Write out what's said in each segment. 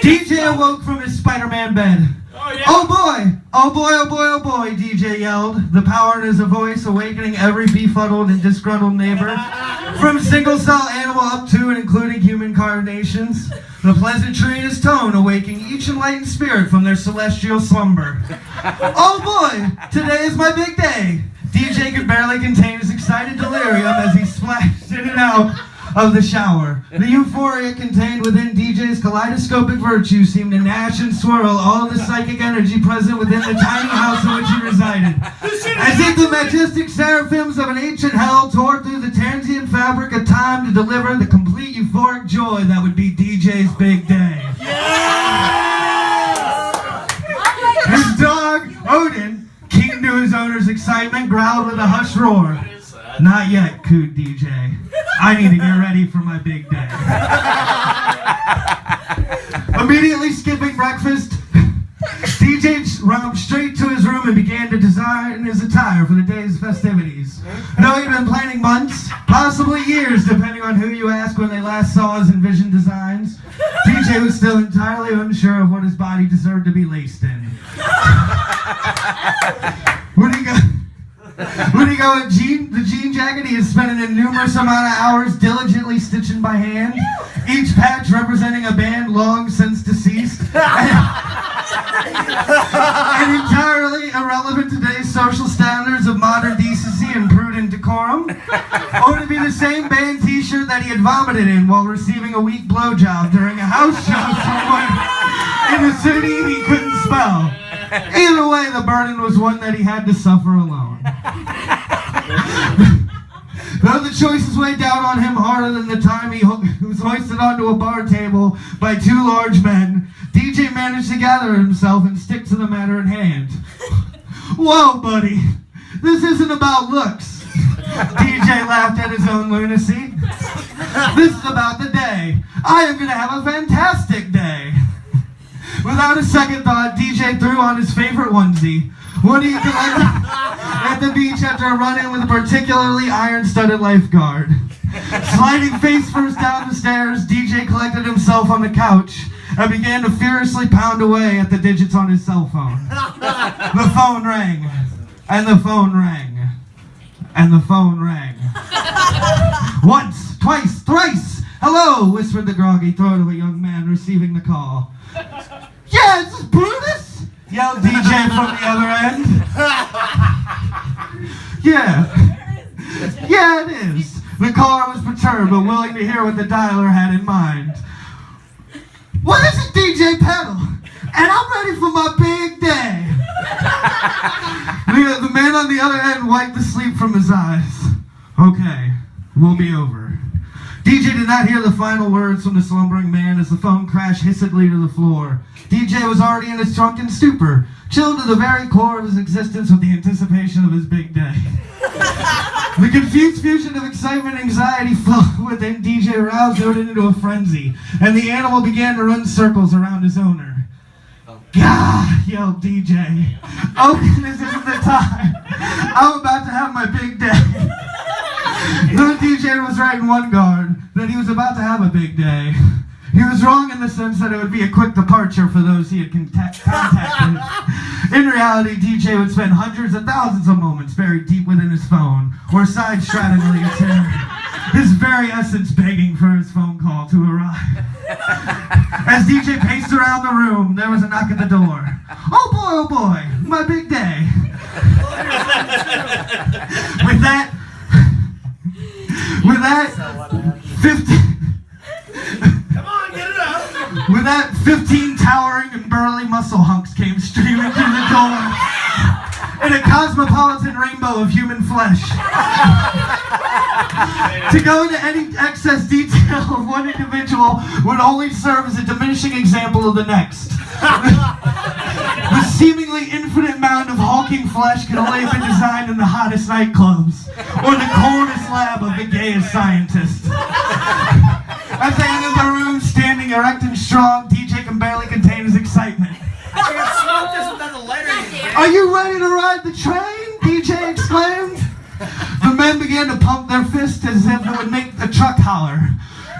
DJ awoke from his Spider-Man bed. Oh, yeah. Oh boy! Oh boy, oh boy, oh boy, DJ yelled, the power in his voice awakening every befuddled and disgruntled neighbor. From single-cell animal up to and including human carnations, the pleasantry in his tone awaking each enlightened spirit from their celestial slumber. Oh boy! Today is my big day! DJ could barely contain his excited delirium as he splashed in and out of the shower. The euphoria contained within DJ's kaleidoscopic virtue seemed to gnash and swirl all the psychic energy present within the tiny house in which he resided. As if the majestic seraphims of an ancient hell tore through the transient fabric of time to deliver the complete euphoric joy that would be DJ's big day. His dog, Odin, keen to his owner's excitement, growled with a hushed roar. Not yet, cooed DJ. I need to get ready for my big day. Immediately skipping breakfast, DJ romped straight to his room and began to design his attire for the day's festivities. Though he'd been planning months, possibly years, depending on who you ask when they last saw his envisioned designs, DJ was still entirely unsure of what his body deserved to be laced in. When he go with the jean jacket, he is spending a numerous amount of hours diligently stitching by hand, each patch representing a band long since deceased, and entirely irrelevant to today's social standards of modern decency and prudent decorum, or to be the same band t-shirt that he had vomited in while receiving a weak blowjob during a house show somewhere in a city he couldn't spell. Either way, the burden was one that he had to suffer alone. Though the choices weighed down on him harder than the time he was hoisted onto a bar table by two large men, DJ managed to gather himself and stick to the matter at hand. Whoa, buddy, this isn't about looks. DJ laughed at his own lunacy. This is about the day. I am going to have a fantastic day. Without a second thought, DJ threw on his favorite onesie. What do you do at the beach after a run-in with a particularly iron-studded lifeguard? Sliding face first down the stairs, DJ collected himself on the couch and began to furiously pound away at the digits on his cell phone. The phone rang, and the phone rang, and the phone rang. Once, twice, thrice! Hello, whispered the groggy throat of a young man receiving the call. Yeah, this is Brutus! Yelled DJ from the other end. Yeah, it is. The caller was perturbed but willing to hear what the dialer had in mind. Well, this is DJ Pedal, and I'm ready for my big day. The man on the other end wiped the sleep from his eyes. Okay, we'll be over. DJ did not hear the final words from the slumbering man as the phone crashed hissedly to the floor. DJ was already in his drunken stupor, chilled to the very core of his existence with the anticipation of his big day. The confused fusion of excitement and anxiety flowed within DJ roused Odin into a frenzy, and the animal began to run circles around his owner. Gah! Yelled DJ. Odin, this isn't the time. I'm about to have my big day. Though DJ was right in one regard, that he was about to have a big day. He was wrong in the sense that it would be a quick departure for those he had contacted. In reality, DJ would spend hundreds of thousands of moments buried deep within his phone, or side-straddling a chair, his very essence begging for his phone call to arrive. As DJ paced around the room, there was a knock at the door. Oh boy, my big day. With that, 15 towering and burly muscle hunks came streaming through the door in a cosmopolitan rainbow of human flesh. To go into any excess detail of one individual would only serve as a diminishing example of the next. The seemingly infinite mound of hulking flesh could only have been designed in the hottest nightclubs or the coldest lab of the gayest scientist. As they entered the room, standing erect and strong, DJ can barely contain his excitement. Are you ready to ride the train? DJ exclaimed. The men began to pump their fists as if it would make the truck holler.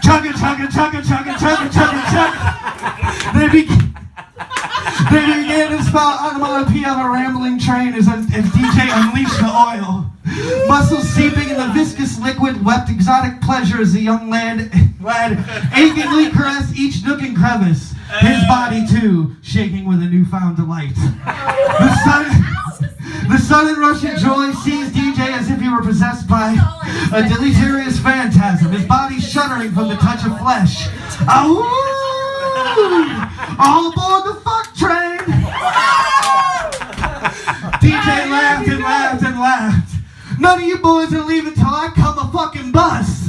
Chugga, chugga, chugga, chugga, chugga, chugga, chugga. They They began to spout onomatopoeia of a rambling train as DJ unleashed the oil. Muscles seeping in the viscous liquid wept exotic pleasure as the young lad achingly caressed each nook and crevice. His body, too, shaking with a newfound delight. The sudden rush of joy seized DJ as if he were possessed by a deleterious phantasm, his body shuddering from the touch of flesh. Ahoo! All aboard the fuck train! DJ laughed and laughed and laughed. None of you boys are leaving till I come a fucking bus.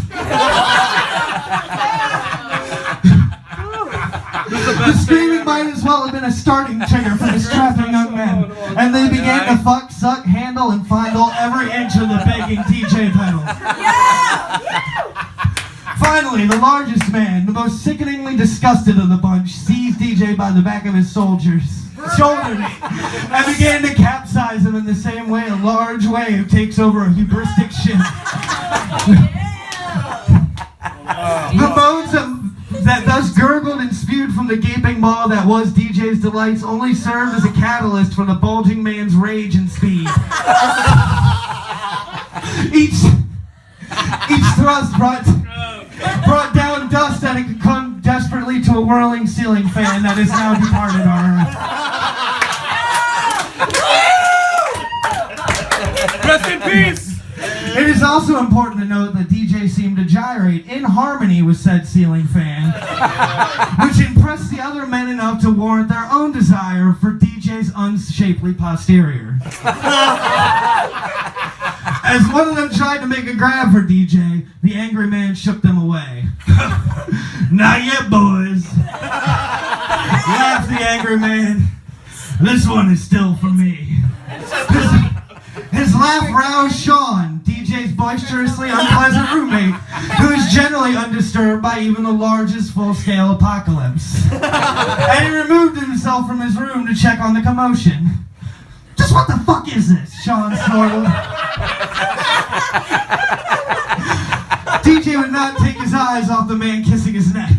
The screaming might as well have been a starting trigger for the strapping young men, and they began to fuck, suck, handle, and fondle every inch of the begging DJ pedal. Finally, the largest man, the most sickeningly disgusted of the bunch, seized DJ by the back of his shoulder and began to capsize him in the same way a large wave takes over a hubristic ship. The moans that thus gurgled and spewed from the gaping maw that was DJ's delights only served as a catalyst for the bulging man's rage and speed. Each thrust brought down dust that had clung desperately to a whirling ceiling fan that is now departed on earth. Rest in peace! It is also important to note that DJ seemed to gyrate in harmony with said ceiling fan, which impressed the other men enough to warrant their own desire for DJ's unshapely posterior. As one of them tried to make a grab for DJ, the angry man shook them away. Not yet, boys. Laughed the angry man. This one is still for me. His laugh roused Sean, DJ's boisterously unpleasant roommate, who is generally undisturbed by even the largest full-scale apocalypse. And he removed himself from his room to check on the commotion. Just what the fuck is this? Sean snorted. DJ would not take his eyes off the man kissing his neck.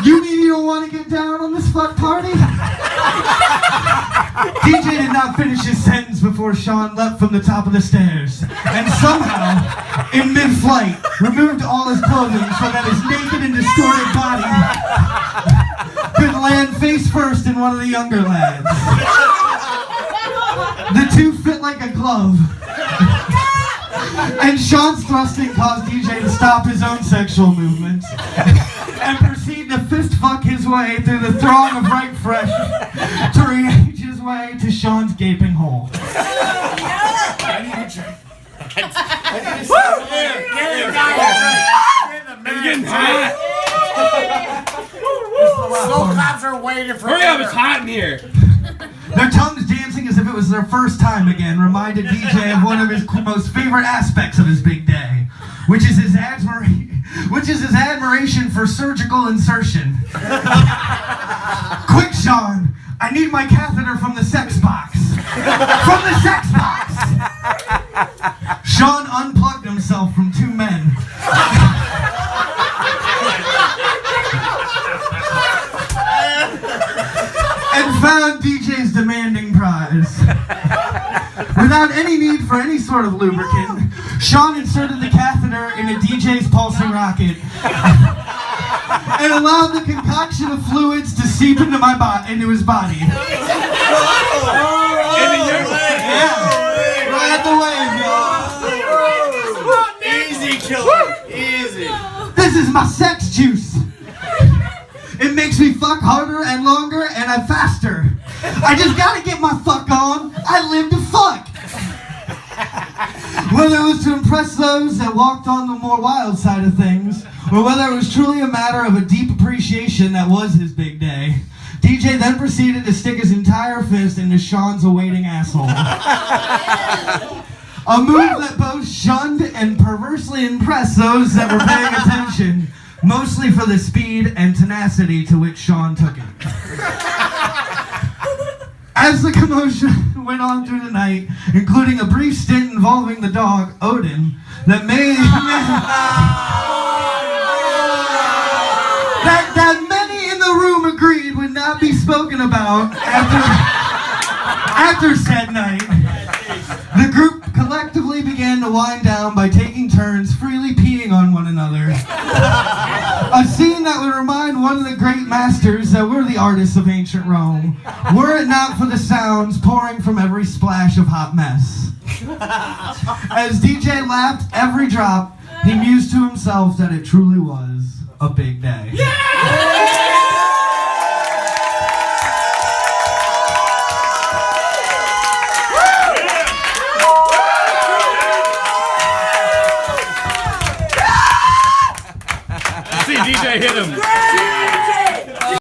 You mean you don't want to get down on this fuck party? DJ did not finish his sentence before Sean leapt from the top of the stairs and somehow, in mid-flight, removed all his clothing so that his naked and distorted body could land face first in one of the younger lads. The two fit like a glove. And Sean's thrusting caused DJ to stop his own sexual movements and proceed to fist fuck his way through the throng of ripe fresh to reach his way to Sean's gaping hole. I need a drink. It's getting hot. Slow claps are waiting for Hurry up, it's hot in here. Their tongues dancing as if it was their first time again reminded DJ of one of his most favorite aspects of his big day, which is his admiration for surgical insertion. Quick, Sean, I need my catheter from the sex box. From the sex box! Sean unplugged himself from two men. And found DJ's demanding prize. Without any need for any sort of lubricant, Sean inserted the catheter into DJ's pulsing rocket and allowed the concoction of fluids to seep into his body. Yeah, right the wave, y'all. Easy, killer. Easy. This is my sex juice. It makes me fuck harder and longer and I'm faster. I just gotta get my fuck on. I live to fuck. Whether it was to impress those that walked on the more wild side of things, or whether it was truly a matter of a deep appreciation that was his big day, DJ then proceeded to stick his entire fist into Sean's awaiting asshole. A move that both shunned and perversely impressed those that were paying attention, mostly for the speed and tenacity to which Sean took it. As the commotion went on through the night, including a brief stint involving the dog, Odin, that that many in the room agreed would not be spoken about after said night. The group collectively began to wind down by taking turns freely peeing on one another. A scene that would remind one of the great masters that we're the artists of ancient Rome, were it not for the sounds pouring from every splash of hot mess. As DJ lapped every drop, he mused to himself that it truly was a big day. Yeah!